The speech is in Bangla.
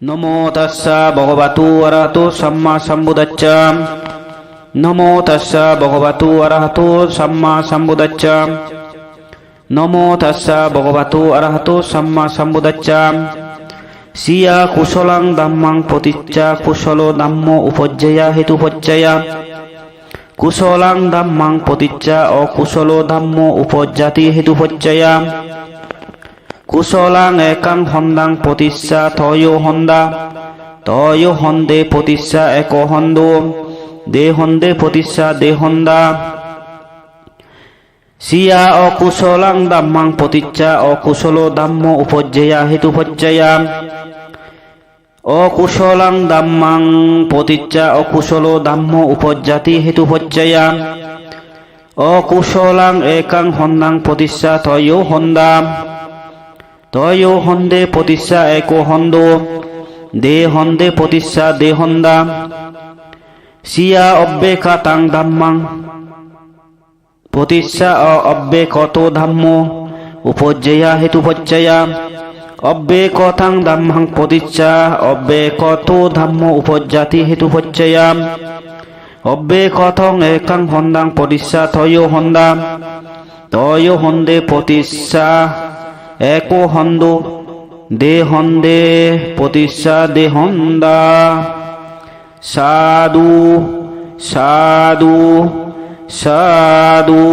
নমো তাস্সা ভগবতু অরহতো সম্মা সম্বুদ্ধস্স। নমো তাস্সা ভগবতু অরহতো সম্মা সম্বুদ্ধস্স। নমো তাস্সা ভগবতু অরহতো সম্মা সম্বুদ্ধস্স। সিয়া কুশলং ধাম্মাং প্রতিচ্ছা কুশলো ধাম্ম উপজ্জয়া হেতুপজ্জয়া। কুশলং ধাম্মাং প্রতিচ্ছা অকুশলো ধাম্ম উপজ্জাতি হেতুপজ্জয়া। কুশলাং একাং হন্দাং প্রতিচ্ছা তয়ো হন্দা। তয়ো হন্দে প্রতিচ্ছা এক হন্দ। দে হন্দে প্রতিচ্ছা দে হন্দা। সিয়া অকুশলাং ধাম্মাং প্রতিচ্ছা অকুশলো ধাম্ম উপজ্জয়া হেতুপজ্জয়া। অকুশলাং ধাম্মাং প্রতিচ্ছা অকুশলো ধাম্ম উপজ্জাতি হেতুপজ্জয়া। অকুশলাং একাং হন্দাং প্রতিচ্ছা তয়ো হন্দা। তয়ো হন্দে প্রতিচ্ছা এক হন্দ। দে হন্দে প্রতিচ্ছা দে হন্দা। সিয়া অব্যেকাতাং ধাম্মাং প্রতিচ্ছা অব্যেকত ধাম্ম উপজ্জয়া হেতুপজ্জয়া। অব্যেকতাং ধাম্মাং প্রতিচ্ছা অব্যেকত ধাম্ম উপজ্জাতি হেতুপজ্জয়া। অব্যেকতং একাং হন্দাং প্রতিচ্ছা তয়ো হন্দা। তয়ো হন্দে প্রতিচ্ছা এক হন্দ। দে হন্দে প্রতিচ্ছা দে হন্দা। সাধু সাধু সাধু।